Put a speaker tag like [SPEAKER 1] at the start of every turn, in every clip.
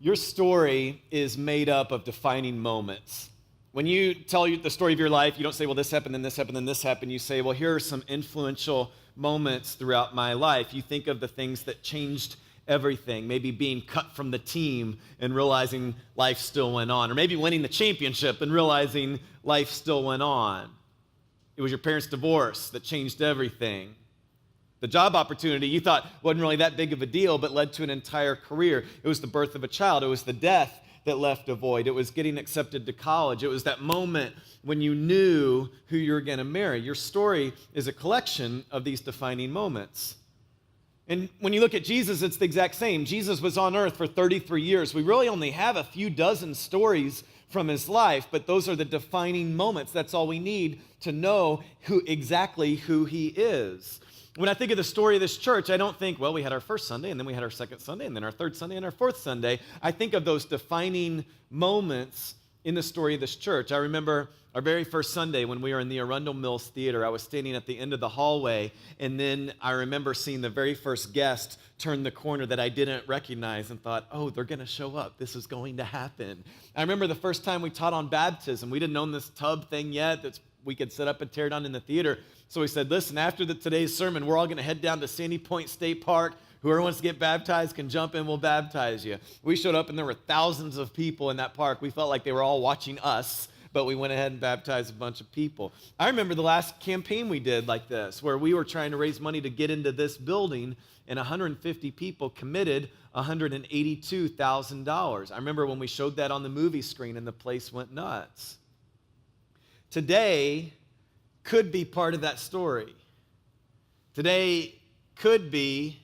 [SPEAKER 1] Your story is made up of defining moments. When you tell the story of your life, you don't say, well, this happened, then this happened, then this happened. You say, well, here are some influential moments throughout my life. You think of the things that changed everything, maybe being cut from the team and realizing life still went on, or maybe winning the championship and realizing life still went on. It was your parents' divorce that changed everything. The job opportunity you thought wasn't really that big of a deal, but led to an entire career. It was the birth of a child. It was the death that left a void. It was getting accepted to college. It was that moment when you knew who you were going to marry. Your story is a collection of these defining moments. And when you look at Jesus, it's the exact same. Jesus was on earth for 33 years. We really only have a few dozen stories from his life, but those are the defining moments. That's all we need to know exactly who he is. When I think of the story of this church, I don't think, well, we had our first Sunday, and then we had our second Sunday, and then our third Sunday, and our fourth Sunday. I think of those defining moments in the story of this church. I remember our very first Sunday when we were in the Arundel Mills Theater. I was standing at the end of the hallway, and then I remember seeing the very first guest turn the corner that I didn't recognize and thought, oh, they're going to show up. This is going to happen. I remember the first time we taught on baptism. We didn't own this tub thing yet that we could set up and tear down in the theater. So we said, listen, after today's sermon, we're all going to head down to Sandy Point State Park. Whoever wants to get baptized can jump in, we'll baptize you. We showed up, and there were thousands of people in that park. We felt like they were all watching us, but we went ahead and baptized a bunch of people. I remember the last campaign we did like this, where we were trying to raise money to get into this building, and 150 people committed $182,000. I remember when we showed that on the movie screen, and the place went nuts. Today could be part of that story. Today could be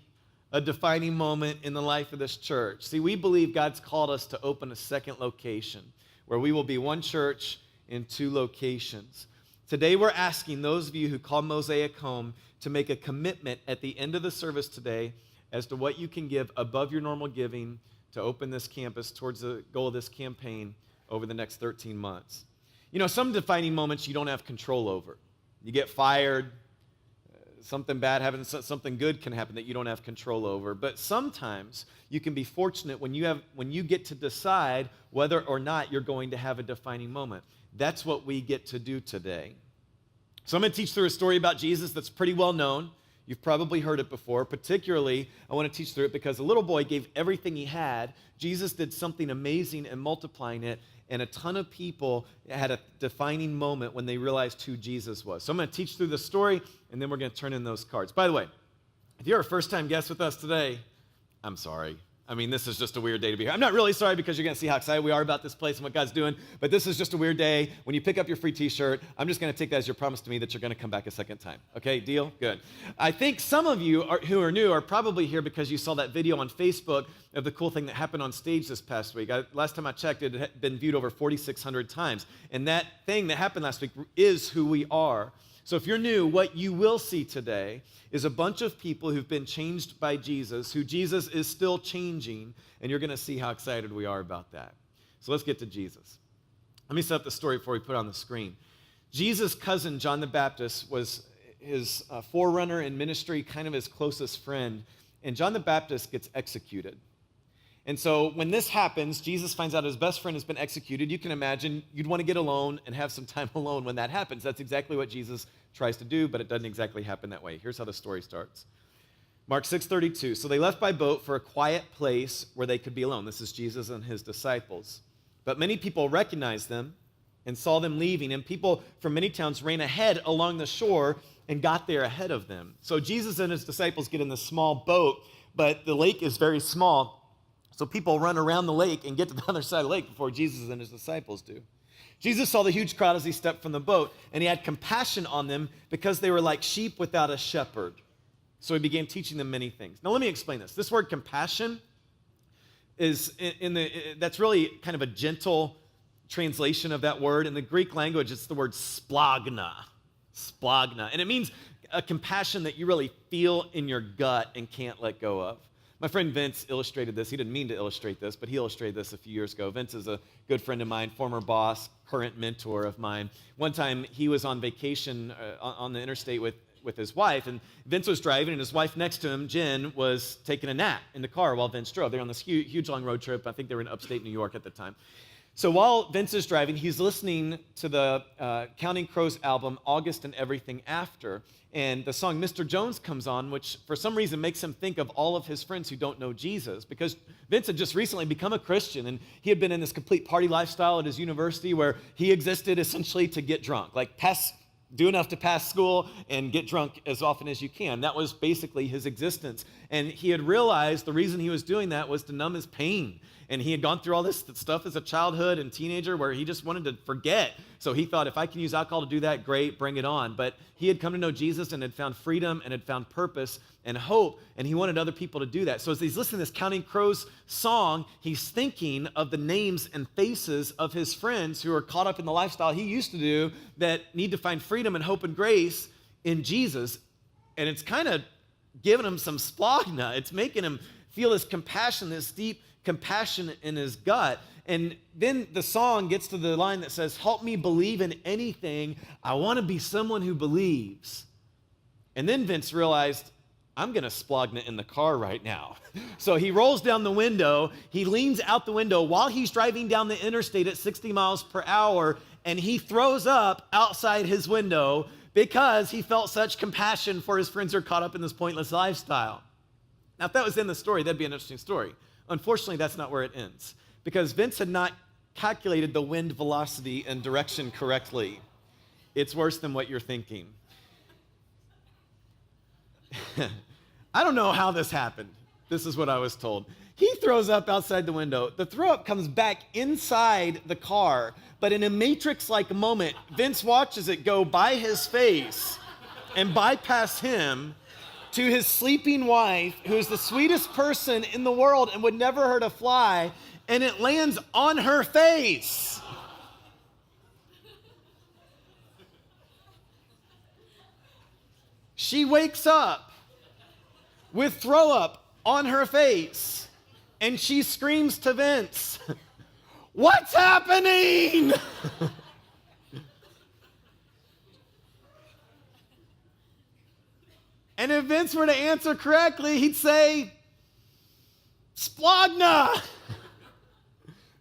[SPEAKER 1] a defining moment in the life of this church. See, we believe God's called us to open a second location where we will be one church in two locations. Today we're asking those of you who call Mosaic home to make a commitment at the end of the service today as to what you can give above your normal giving to open this campus towards the goal of this campaign over the next 13 months. You know, some defining moments you don't have control over. You get fired, something bad happens, something good can happen that you don't have control over. But sometimes you can be fortunate when you get to decide whether or not you're going to have a defining moment. That's what we get to do today. So I'm going to teach through a story about Jesus that's pretty well known. You've probably heard it before. Particularly, I want to teach through it because a little boy gave everything he had. Jesus did something amazing in multiplying it, and a ton of people had a defining moment when they realized who Jesus was. So I'm going to teach through the story, and then we're going to turn in those cards. By the way, if you're a first-time guest with us today, I'm sorry. I mean, this is just a weird day to be here. I'm not really sorry because you're going to see how excited we are about this place and what God's doing, but this is just a weird day. When you pick up your free t-shirt, I'm just going to take that as your promise to me that you're going to come back a second time. Okay, deal? Good. I think some of you who are new are probably here because you saw that video on Facebook of the cool thing that happened on stage this past week. Last time I checked, it had been viewed over 4,600 times, and that thing that happened last week is who we are. So if you're new, what you will see today is a bunch of people who've been changed by Jesus, who Jesus is still changing, and you're going to see how excited we are about that. So let's get to Jesus. Let me set up the story before we put it on the screen. Jesus' cousin, John the Baptist, was his forerunner in ministry, kind of his closest friend, and John the Baptist gets executed. And so when this happens, Jesus finds out his best friend has been executed. You can imagine you'd want to get alone and have some time alone when that happens. That's exactly what Jesus tries to do, but it doesn't exactly happen that way. Here's how the story starts. Mark 6:32. So they left by boat for a quiet place where they could be alone. This is Jesus and his disciples. But many people recognized them and saw them leaving, and people from many towns ran ahead along the shore and got there ahead of them. So Jesus and his disciples get in this small boat, but the lake is very small. So people run around the lake and get to the other side of the lake before Jesus and his disciples do. Jesus saw the huge crowd as he stepped from the boat, and he had compassion on them because they were like sheep without a shepherd. So he began teaching them many things. Now let me explain this. This word compassion is that's really kind of a gentle translation of that word. In the Greek language, it's the word splagna. Splagna. And it means a compassion that you really feel in your gut and can't let go of. My friend Vince illustrated this. He didn't mean to illustrate this, but he illustrated this a few years ago. Vince is a good friend of mine, former boss, current mentor of mine. One time he was on vacation on the interstate with with his wife. And Vince was driving, and his wife next to him, Jen, was taking a nap in the car while Vince drove. They were on this huge long road trip. I think they were in upstate New York at the time. So while Vince is driving, he's listening to the Counting Crows album, August and Everything After. And the song Mr. Jones comes on, which for some reason makes him think of all of his friends who don't know Jesus, because Vince had just recently become a Christian, and he had been in this complete party lifestyle at his university where he existed essentially to get drunk, like do enough to pass school and get drunk as often as you can. That was basically his existence. And he had realized the reason he was doing that was to numb his pain. And he had gone through all this stuff as a childhood and teenager where he just wanted to forget. So he thought, if I can use alcohol to do that, great, bring it on. But he had come to know Jesus and had found freedom and had found purpose and hope, and he wanted other people to do that. So as he's listening to this Counting Crows song, he's thinking of the names and faces of his friends who are caught up in the lifestyle he used to do that need to find freedom and hope and grace in Jesus. And it's kind of giving him some splagna. It's making him feel this compassion, this deep compassion in his gut. And then the song gets to the line that says, help me believe in anything. I want to be someone who believes. And then Vince realized, I'm going to splagna in the car right now. So he rolls down the window. He leans out the window while he's driving down the interstate at 60 miles per hour, and he throws up outside his window because he felt such compassion for his friends who are caught up in this pointless lifestyle. Now, if that was in the story, that'd be an interesting story. Unfortunately, that's not where it ends, because Vince had not calculated the wind velocity and direction correctly. It's worse than what you're thinking. I don't know how this happened. This is what I was told. He throws up outside the window. The throw up comes back inside the car, but in a Matrix-like moment, Vince watches it go by his face and bypass him to his sleeping wife, who is the sweetest person in the world and would never hurt a fly, and it lands on her face. She wakes up with throw up on her face, and she screams to Vince, "What's happening?" And if Vince were to answer correctly, he'd say, splagna.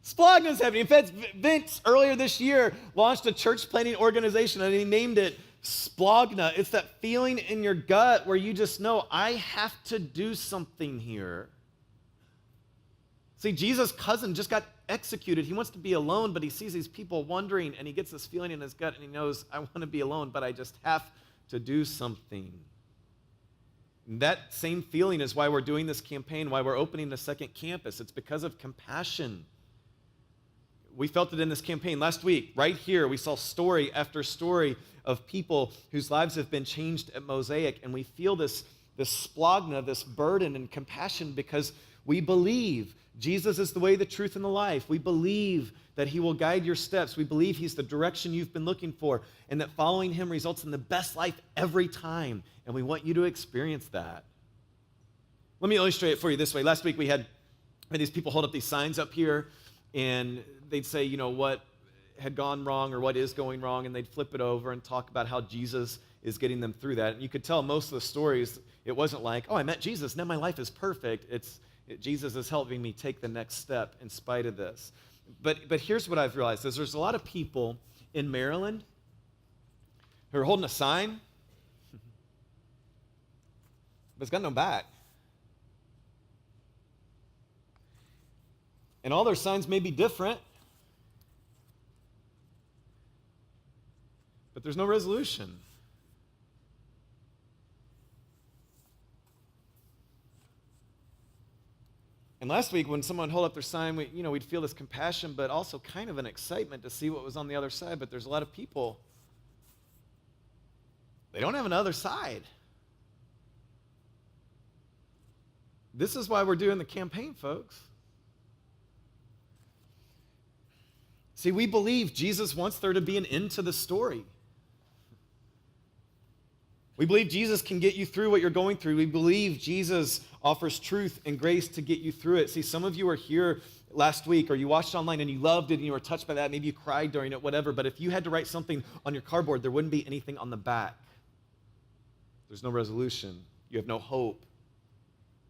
[SPEAKER 1] Splagna's happening. In fact, Vince earlier this year launched a church planting organization, and he named it Splagna. It's that feeling in your gut where you just know, I have to do something here. See, Jesus' cousin just got executed. He wants to be alone, but he sees these people wandering, and he gets this feeling in his gut, and he knows, I want to be alone, but I just have to do something. And that same feeling is why we're doing this campaign, why we're opening the second campus. It's because of compassion. We felt it in this campaign. Last week, right here, we saw story after story of people whose lives have been changed at Mosaic, and we feel this splagna, this burden and compassion because we believe Jesus is the way, the truth, and the life. We believe that he will guide your steps. We believe he's the direction you've been looking for, and that following him results in the best life every time, and we want you to experience that. Let me illustrate it for you this way. Last week we had these people hold up these signs up here, and they'd say, you know, what had gone wrong or what is going wrong, and they'd flip it over and talk about how Jesus is getting them through that. And you could tell most of the stories, it wasn't like, oh, I met Jesus, now my life is perfect. Jesus is helping me take the next step in spite of this. But here's what I've realized, is there's a lot of people in Maryland who are holding a sign, but it's got no back. And all their signs may be different, but there's no resolution. And last week, when someone held up their sign, we'd feel this compassion, but also kind of an excitement to see what was on the other side. But there's a lot of people, they don't have another side. This is why we're doing the campaign, folks. See, we believe Jesus wants there to be an end to the story. We believe Jesus can get you through what you're going through. We believe Jesus offers truth and grace to get you through it. See, some of you were here last week, or you watched online and you loved it and you were touched by that. Maybe you cried during it, whatever. But if you had to write something on your cardboard, there wouldn't be anything on the back. There's no resolution. You have no hope.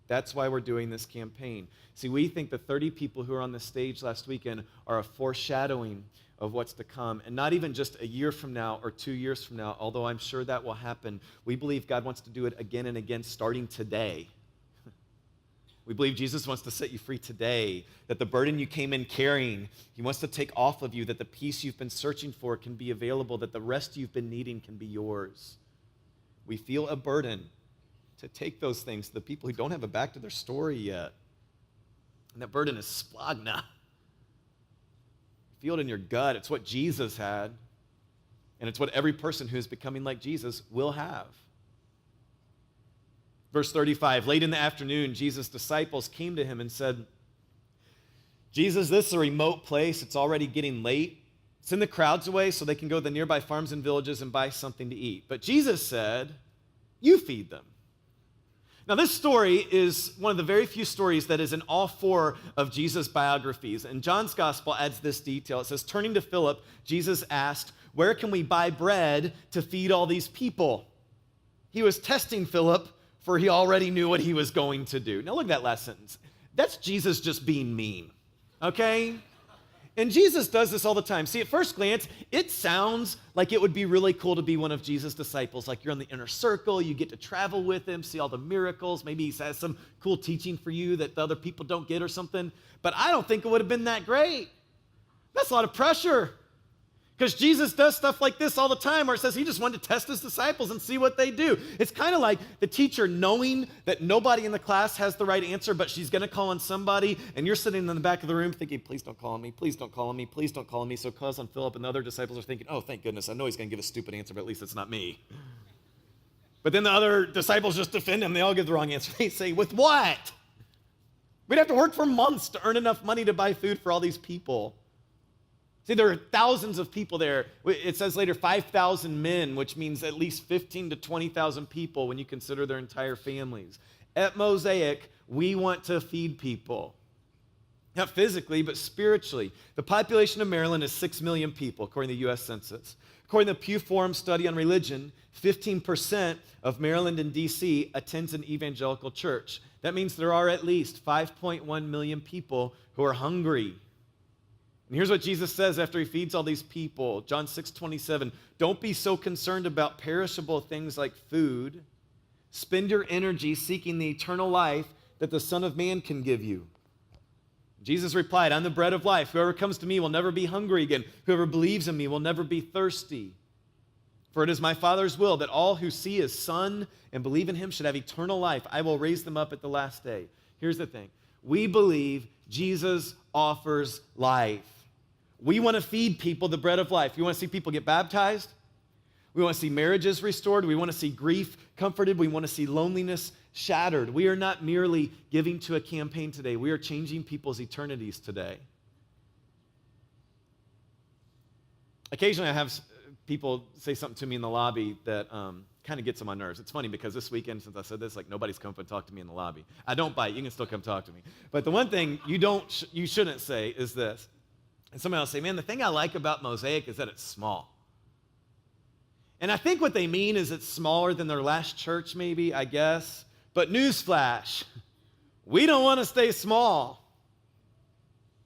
[SPEAKER 1] That's why we're doing this campaign. See, we think the 30 people who were on the stage last weekend are a foreshadowing of what's to come. And not even just a year from now or 2 years from now, although I'm sure that will happen. We believe God wants to do it again and again starting today. We believe Jesus wants to set you free today, that the burden you came in carrying, he wants to take off of you, that the peace you've been searching for can be available, that the rest you've been needing can be yours. We feel a burden to take those things to the people who don't have a back to their story yet. And that burden is splagna. Feel it in your gut. It's what Jesus had, and it's what every person who is becoming like Jesus will have. Verse 35, late in the afternoon, Jesus' disciples came to him and said, Jesus, this is a remote place. It's already getting late. Send the crowds away so they can go to the nearby farms and villages and buy something to eat. But Jesus said, you feed them. Now, this story is one of the very few stories that is in all four of Jesus' biographies. And John's gospel adds this detail. It says, turning to Philip, Jesus asked, where can we buy bread to feed all these people? He was testing Philip, for he already knew what he was going to do. Now, look at that last sentence. That's Jesus just being mean, okay? And Jesus does this all the time. See, at first glance, it sounds like it would be really cool to be one of Jesus' disciples. Like you're in the inner circle, you get to travel with him, see all the miracles. Maybe he has some cool teaching for you that the other people don't get or something. But I don't think it would have been that great. That's a lot of pressure. Because Jesus does stuff like this all the time where it says he just wanted to test his disciples and see what they do. It's kind of like the teacher knowing that nobody in the class has the right answer, but she's going to call on somebody, and you're sitting in the back of the room thinking, please don't call on me, please don't call on me, please don't call on me. So calls on Philip, and the other disciples are thinking, oh, thank goodness, I know he's going to give a stupid answer, but at least it's not me. But then the other disciples just defend him. They all give the wrong answer. They say, with what? We'd have to work for months to earn enough money to buy food for all these people. See, there are thousands of people there. It says later 5,000 men, which means at least 15 to 20,000 people when you consider their entire families. At Mosaic, we want to feed people. Not physically, but spiritually. The population of Maryland is 6 million people, according to the U.S. Census. According to the Pew Forum study on religion, 15% of Maryland and D.C. attends an evangelical church. That means there are at least 5.1 million people who are hungry. And here's what Jesus says after he feeds all these people. John 6:27, don't be so concerned about perishable things like food. Spend your energy seeking the eternal life that the Son of Man can give you. Jesus replied, I'm the bread of life. Whoever comes to me will never be hungry again. Whoever believes in me will never be thirsty. For it is my Father's will that all who see his Son and believe in him should have eternal life. I will raise them up at the last day. Here's the thing. We believe Jesus offers life. We want to feed people the bread of life. We want to see people get baptized. We want to see marriages restored. We want to see grief comforted. We want to see loneliness shattered. We are not merely giving to a campaign today. We are changing people's eternities today. Occasionally I have people say something to me in the lobby that kind of gets on my nerves. It's funny because this weekend, since I said this, like nobody's come up and talked to me in the lobby. I don't bite. You can still come talk to me. But the one thing you shouldn't say is this. And somebody else say, man, the thing I like about Mosaic is that it's small. And I think what they mean is it's smaller than their last church maybe, I guess. But newsflash, we don't want to stay small.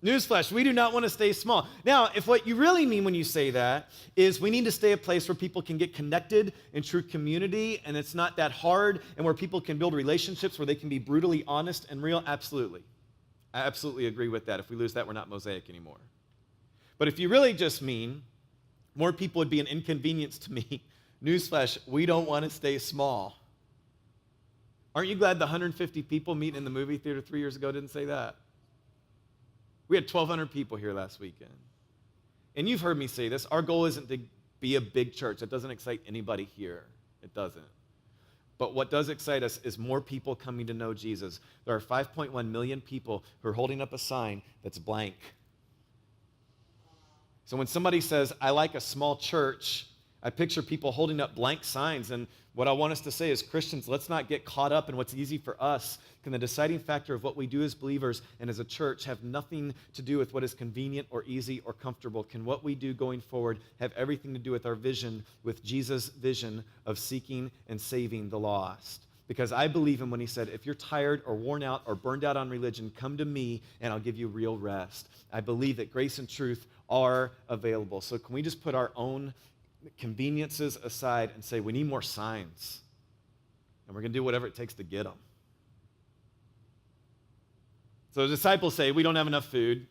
[SPEAKER 1] Newsflash, we do not want to stay small. Now, if what you really mean when you say that is we need to stay a place where people can get connected in true community and it's not that hard and where people can build relationships where they can be brutally honest and real, absolutely. I absolutely agree with that. If we lose that, we're not Mosaic anymore. But if you really just mean more people would be an inconvenience to me, newsflash, we don't want to stay small. Aren't you glad the 150 people meeting in the movie theater 3 years ago didn't say that? We had 1,200 people here last weekend. And you've heard me say this, our goal isn't to be a big church. That doesn't excite anybody here. It doesn't. But what does excite us is more people coming to know Jesus. There are 5.1 million people who are holding up a sign that's blank. So when somebody says, I like a small church, I picture people holding up blank signs, and what I want us to say as Christians, let's not get caught up in what's easy for us. Can the deciding factor of what we do as believers and as a church have nothing to do with what is convenient or easy or comfortable? Can what we do going forward have everything to do with our vision, with Jesus' vision of seeking and saving the lost? Because I believe him when he said, if you're tired or worn out or burned out on religion, come to me and I'll give you real rest. I believe that grace and truth are available. So can we just put our own conveniences aside and say, we need more signs, and we're going to do whatever it takes to get them. So the disciples say, we don't have enough food.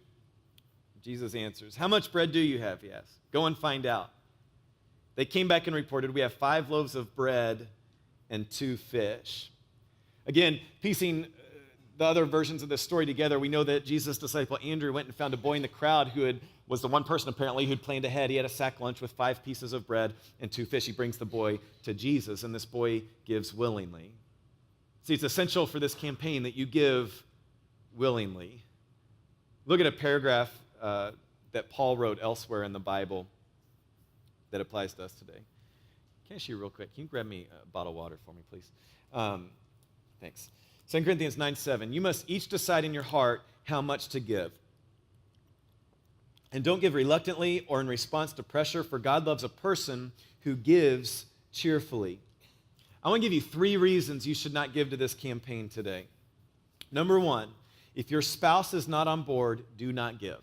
[SPEAKER 1] Jesus answers, how much bread do you have, he asks. Go and find out. They came back and reported, we have 5 loaves of bread and 2 fish. Again, piecing the other versions of this story together, we know that Jesus' disciple Andrew went and found a boy in the crowd who was the one person apparently who'd planned ahead. He had a sack lunch with 5 pieces of bread and 2 fish. He brings the boy to Jesus, and this boy gives willingly. See, it's essential for this campaign that you give willingly. Look at a paragraph that Paul wrote elsewhere in the Bible that applies to us today. Can I ask you real quick? Can you grab me a bottle of water for me, please? Thanks. 2 Corinthians 9:7. You must each decide in your heart how much to give. And don't give reluctantly or in response to pressure, for God loves a person who gives cheerfully. I want to give you 3 reasons you should not give to this campaign today. Number 1, if your spouse is not on board, do not give.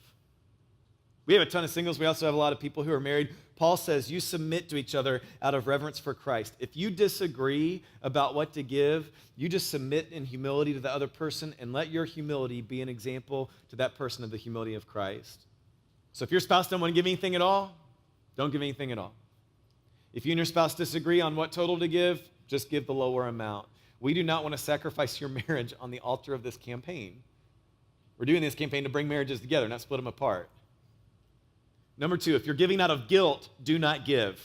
[SPEAKER 1] We have a ton of singles. We also have a lot of people who are married. Paul says you submit to each other out of reverence for Christ. If you disagree about what to give, you just submit in humility to the other person and let your humility be an example to that person of the humility of Christ. So if your spouse doesn't want to give anything at all, don't give anything at all. If you and your spouse disagree on what total to give, just give the lower amount. We do not want to sacrifice your marriage on the altar of this campaign. We're doing this campaign to bring marriages together, not split them apart. Number 2, if you're giving out of guilt, do not give.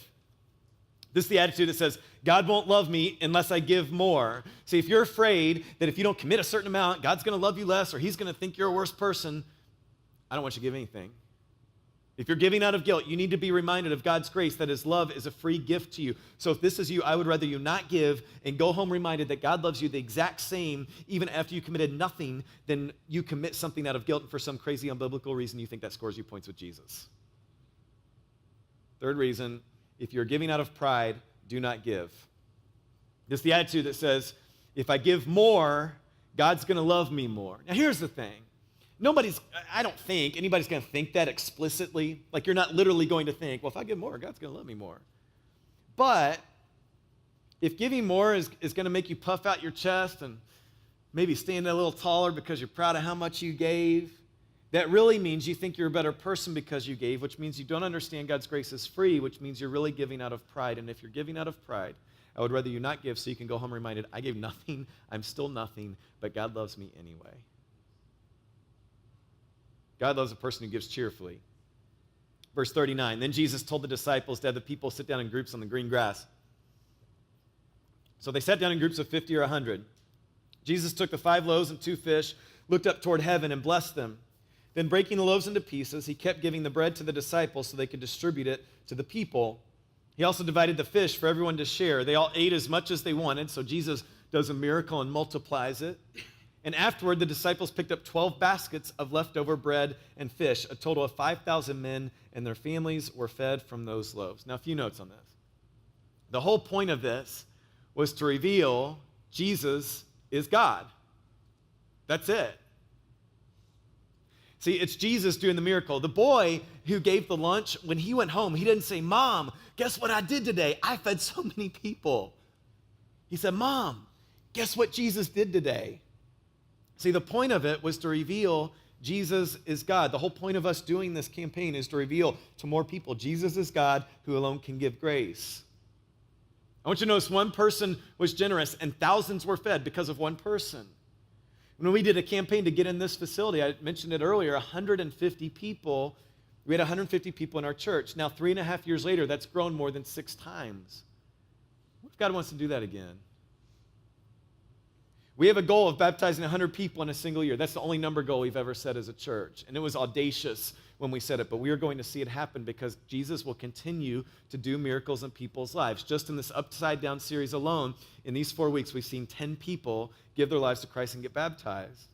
[SPEAKER 1] This is the attitude that says, God won't love me unless I give more. See, if you're afraid that if you don't commit a certain amount, God's going to love you less or he's going to think you're a worse person, I don't want you to give anything. If you're giving out of guilt, you need to be reminded of God's grace, that his love is a free gift to you. So if this is you, I would rather you not give and go home reminded that God loves you the exact same, even after you committed nothing, than you commit something out of guilt and for some crazy unbiblical reason you think that scores you points with Jesus. 3rd reason, if you're giving out of pride, do not give. It's the attitude that says, if I give more, God's going to love me more. Now here's the thing. I don't think anybody's going to think that explicitly. Like you're not literally going to think, well, if I give more, God's going to love me more. But if giving more is going to make you puff out your chest and maybe stand a little taller because you're proud of how much you gave, that really means you think you're a better person because you gave, which means you don't understand God's grace is free, which means you're really giving out of pride. And if you're giving out of pride, I would rather you not give so you can go home reminded, I gave nothing, I'm still nothing, but God loves me anyway. God loves a person who gives cheerfully. Verse 39, then Jesus told the disciples to have the people sit down in groups on the green grass. So they sat down in groups of 50 or 100. Jesus took the 5 loaves and 2 fish, looked up toward heaven and blessed them. Then breaking the loaves into pieces, he kept giving the bread to the disciples so they could distribute it to the people. He also divided the fish for everyone to share. They all ate as much as they wanted, so Jesus does a miracle and multiplies it. And afterward, the disciples picked up 12 baskets of leftover bread and fish. A total of 5,000 men and their families were fed from those loaves. Now, a few notes on this. The whole point of this was to reveal Jesus is God. That's it. See, it's Jesus doing the miracle. The boy who gave the lunch, when he went home, he didn't say, Mom, guess what I did today? I fed so many people. He said, Mom, guess what Jesus did today? See, the point of it was to reveal Jesus is God. The whole point of us doing this campaign is to reveal to more people Jesus is God who alone can give grace. I want you to notice one person was generous and thousands were fed because of one person. When we did a campaign to get in this facility, I mentioned it earlier, 150 people. We had 150 people in our church. Now, 3.5 years later, that's grown more than 6 times. What if God wants to do that again? We have a goal of baptizing 100 people in a single year. That's the only number goal we've ever set as a church. And it was audacious when we said it, but we are going to see it happen because Jesus will continue to do miracles in people's lives. Just in this Upside Down series alone, in these 4 weeks, we've seen 10 people give their lives to Christ and get baptized.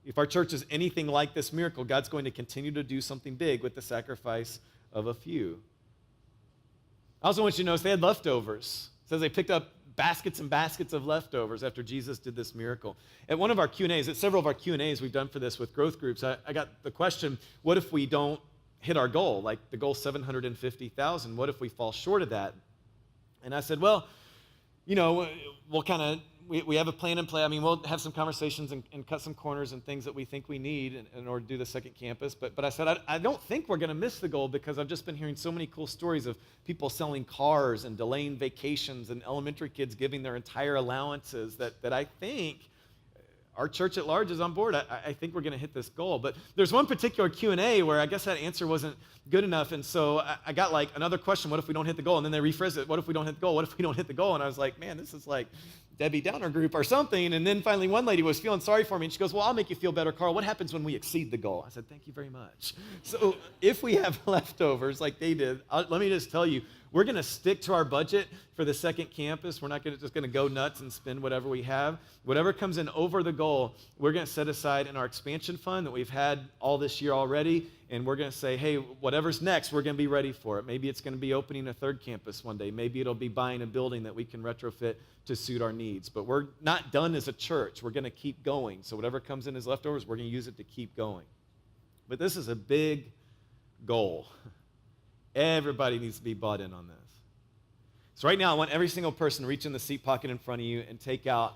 [SPEAKER 1] If our church is anything like this miracle, God's going to continue to do something big with the sacrifice of a few. I also want you to notice they had leftovers. It says they picked up baskets and baskets of leftovers after Jesus did this miracle. At one of our Q&As, at several of our Q&As we've done for this with growth groups, I got the question, what if we don't hit our goal? Like the goal 750,000, what if we fall short of that? And I said, well, you know, we'll kind of, we have a plan in play. I mean, we'll have some conversations and cut some corners and things that we think we need in order to do the second campus. But I said, I don't think we're going to miss the goal because I've just been hearing so many cool stories of people selling cars and delaying vacations and elementary kids giving their entire allowances that I think our church at large is on board. I think we're going to hit this goal. But there's one particular Q&A where I guess that answer wasn't good enough. And so I got like another question, what if we don't hit the goal? And then they rephrased it, what if we don't hit the goal? What if we don't hit the goal? And I was like, man, this is like Debbie Downer group or something. And then finally one lady was feeling sorry for me. And she goes, well, I'll make you feel better, Carl. What happens when we exceed the goal? I said, thank you very much. So if we have leftovers like they did, let me just tell you, we're going to stick to our budget for the second campus. We're not just going to go nuts and spend whatever we have. Whatever comes in over the goal, we're going to set aside in our expansion fund that we've had all this year already, and we're going to say, hey, whatever's next, we're going to be ready for it. Maybe it's going to be opening a third campus one day. Maybe it'll be buying a building that we can retrofit to suit our needs. But we're not done as a church. We're going to keep going. So whatever comes in as leftovers, we're going to use it to keep going. But this is a big goal. Everybody needs to be bought in on this. So right now, I want every single person to reach in the seat pocket in front of you and take out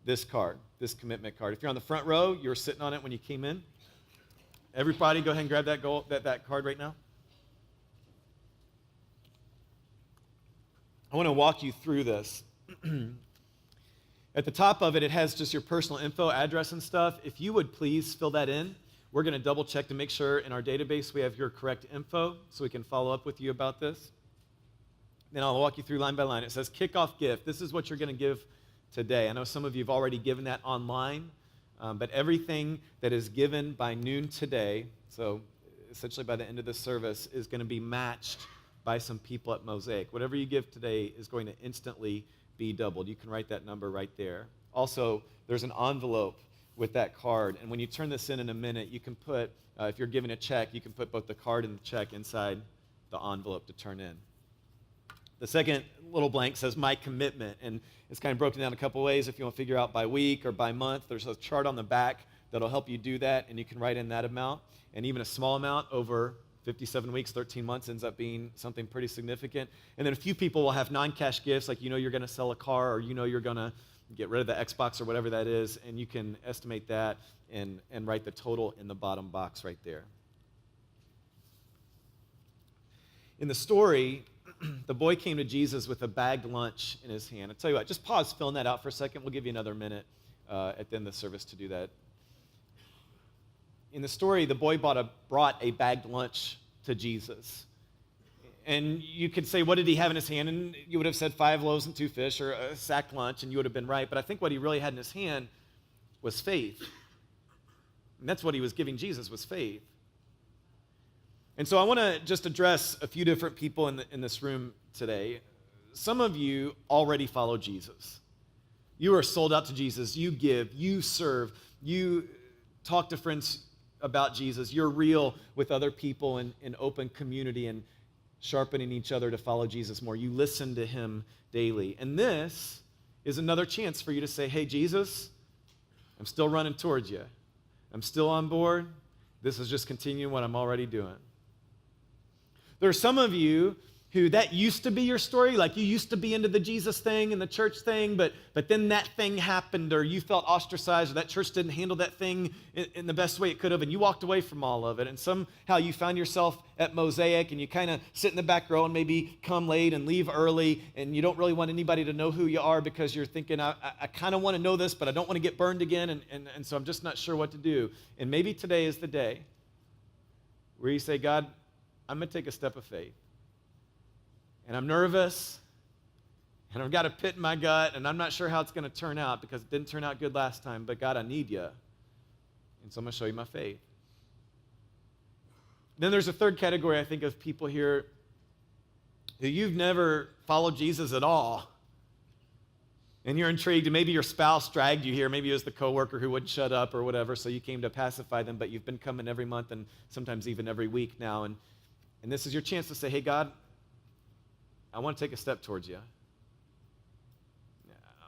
[SPEAKER 1] this card, this commitment card. If you're on the front row, you were sitting on it when you came in. Everybody, go ahead and grab that card right now. I want to walk you through this. At the top of it, it has just your personal info, address, and stuff. If you would please fill that in. We're going to double check to make sure in our database we have your correct info so we can follow up with you about this. Then I'll walk you through line by line. It says kickoff gift. This is what you're going to give today. I know some of you have already given that online, but everything that is given by noon today, so essentially by the end of the service, is going to be matched by some people at Mosaic. Whatever you give today is going to instantly be doubled. You can write that number right there. Also, there's an envelope with that card. And when you turn this in a minute, you can put, if you're giving a check, you can put both the card and the check inside the envelope to turn in. The second little blank says my commitment, and it's kind of broken down a couple ways. If you want to figure out by week or by month, there's a chart on the back that'll help you do that, and you can write in that amount. And even a small amount over 57 weeks, 13 months ends up being something pretty significant. And then a few people will have non-cash gifts, like you're going to sell a car, or you're going to get rid of the Xbox or whatever that is, and you can estimate that and write the total in the bottom box right there. In the story, the boy came to Jesus with a bagged lunch in his hand. I'll tell you what, just pause filling that out for a second. We'll give you another minute at the end of the service to do that. In the story, the boy brought a bagged lunch to Jesus. And you could say, what did he have in his hand? And you would have said 5 loaves and 2 fish, or a sack lunch, and you would have been right. But I think what he really had in his hand was faith. And that's what he was giving Jesus, was faith. And so I want to just address a few different people in this room today. Some of you already follow Jesus. You are sold out to Jesus. You give, you serve, you talk to friends about Jesus. You're real with other people in open community and sharpening each other to follow Jesus more. You listen to him daily. And this is another chance for you to say, hey, Jesus, I'm still running towards you. I'm still on board. This is just continuing what I'm already doing. There are some of you who that used to be your story, like you used to be into the Jesus thing and the church thing, but then that thing happened, or you felt ostracized, or that church didn't handle that thing in the best way it could have, and you walked away from all of it, and somehow you found yourself at Mosaic, and you kind of sit in the back row and maybe come late and leave early, and you don't really want anybody to know who you are because you're thinking, I kind of want to know this, but I don't want to get burned again, and so I'm just not sure what to do. And maybe today is the day where you say, God, I'm going to take a step of faith. And I'm nervous, and I've got a pit in my gut, and I'm not sure how it's going to turn out because it didn't turn out good last time, but God, I need you. And so I'm going to show you my faith. Then there's a third category, I think, of people here who you've never followed Jesus at all. And you're intrigued, and maybe your spouse dragged you here. Maybe it was the coworker who wouldn't shut up or whatever, so you came to pacify them, but you've been coming every month and sometimes even every week now. And this is your chance to say, hey, God, I want to take a step towards you.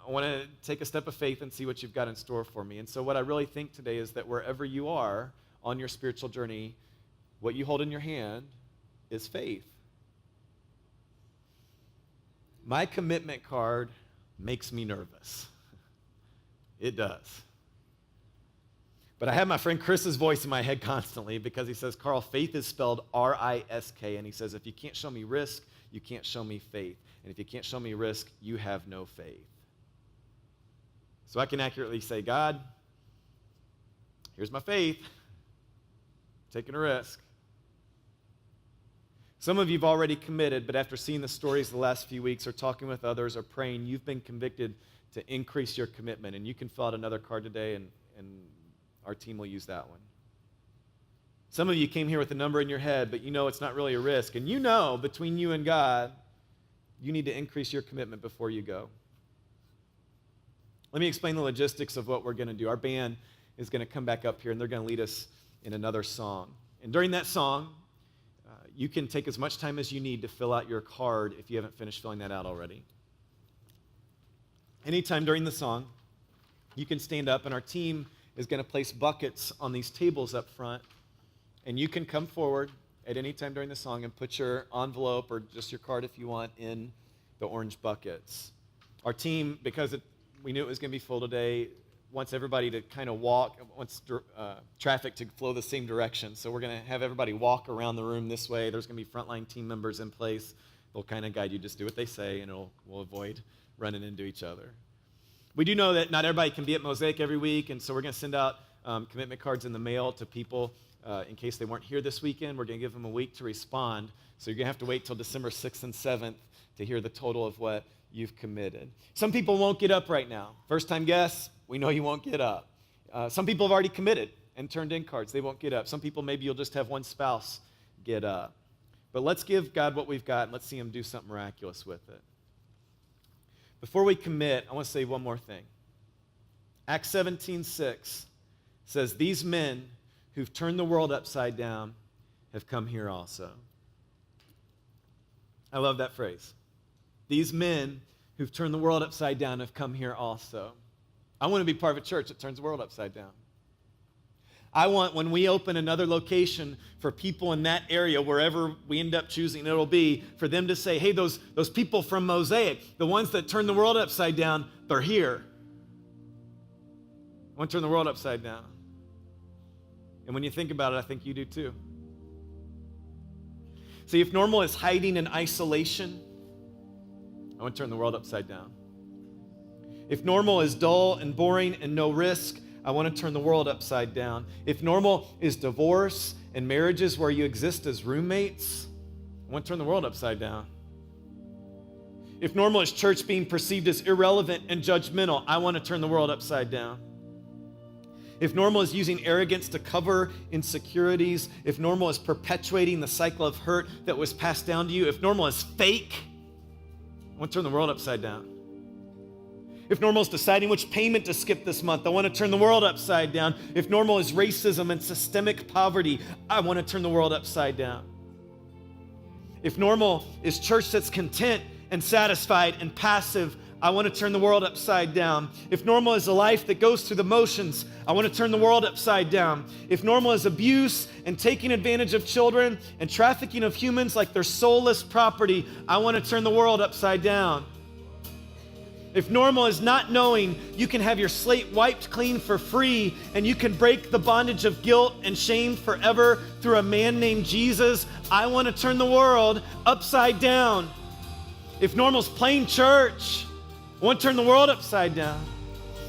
[SPEAKER 1] I want to take a step of faith and see what you've got in store for me. And so what I really think today is that wherever you are on your spiritual journey, what you hold in your hand is faith. My commitment card makes me nervous. It does. But I have my friend Chris's voice in my head constantly because he says, Carl, faith is spelled R-I-S-K. And he says, if you can't show me risk, you can't show me faith. And if you can't show me risk, you have no faith. So I can accurately say, God, here's my faith. Taking a risk. Some of you have already committed, but after seeing the stories the last few weeks or talking with others or praying, you've been convicted to increase your commitment. And you can fill out another card today, and our team will use that one. Some of you came here with a number in your head, but you know it's not really a risk. And you know, between you and God, you need to increase your commitment before you go. Let me explain the logistics of what we're going to do. Our band is going to come back up here, and they're going to lead us in another song. And during that song, you can take as much time as you need to fill out your card if you haven't finished filling that out already. Anytime during the song, you can stand up, and our team is going to place buckets on these tables up front, and you can come forward at any time during the song and put your envelope or just your card if you want in the orange buckets. Our team, because we knew it was going to be full today, wants everybody to kind of walk, wants traffic to flow the same direction. So we're going to have everybody walk around the room this way. There's going to be frontline team members in place. They'll kind of guide you. Just do what they say, and we'll avoid running into each other. We do know that not everybody can be at Mosaic every week, and so we're going to send out commitment cards in the mail to people in case they weren't here this weekend. We're going to give them a week to respond. So you're going to have to wait till December 6th and 7th to hear the total of what you've committed. Some people won't get up right now. First-time guests, we know you won't get up. Some people have already committed and turned in cards. They won't get up. Some people, maybe you'll just have one spouse get up. But let's give God what we've got, and let's see him do something miraculous with it. Before we commit, I want to say one more thing. Acts 17:6 says, these men who've turned the world upside down have come here also. I love that phrase. These men who've turned the world upside down have come here also. I want to be part of a church that turns the world upside down. I want, when we open another location for people in that area, wherever we end up choosing it'll be, for them to say, hey, those people from Mosaic, the ones that turned the world upside down, they're here. I want to turn the world upside down. And when you think about it, I think you do too. See, if normal is hiding in isolation, I want to turn the world upside down. If normal is dull and boring and no risk, I want to turn the world upside down. If normal is divorce and marriages where you exist as roommates, I want to turn the world upside down. If normal is church being perceived as irrelevant and judgmental, I want to turn the world upside down. If normal is using arrogance to cover insecurities, if normal is perpetuating the cycle of hurt that was passed down to you, if normal is fake, I want to turn the world upside down. If normal is deciding which payment to skip this month, I want to turn the world upside down. If normal is racism and systemic poverty, I want to turn the world upside down. If normal is church that's content and satisfied and passive, I want to turn the world upside down. If normal is a life that goes through the motions, I want to turn the world upside down. If normal is abuse and taking advantage of children and trafficking of humans like their soulless property, I want to turn the world upside down. If normal is not knowing you can have your slate wiped clean for free and you can break the bondage of guilt and shame forever through a man named Jesus, I want to turn the world upside down. If normal's plain church, I want to turn the world upside down.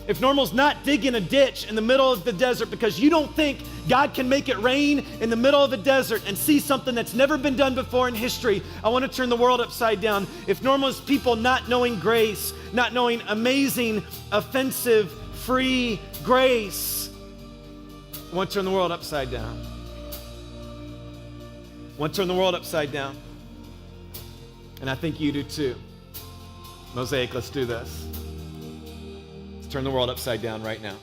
[SPEAKER 1] If normal's not digging a ditch in the middle of the desert because you don't think God can make it rain in the middle of a desert and see something that's never been done before in history, I want to turn the world upside down. If normal is people not knowing grace, not knowing amazing, offensive, free grace, I want to turn the world upside down. I want to turn the world upside down. And I think you do too. Mosaic, let's do this. Let's turn the world upside down right now.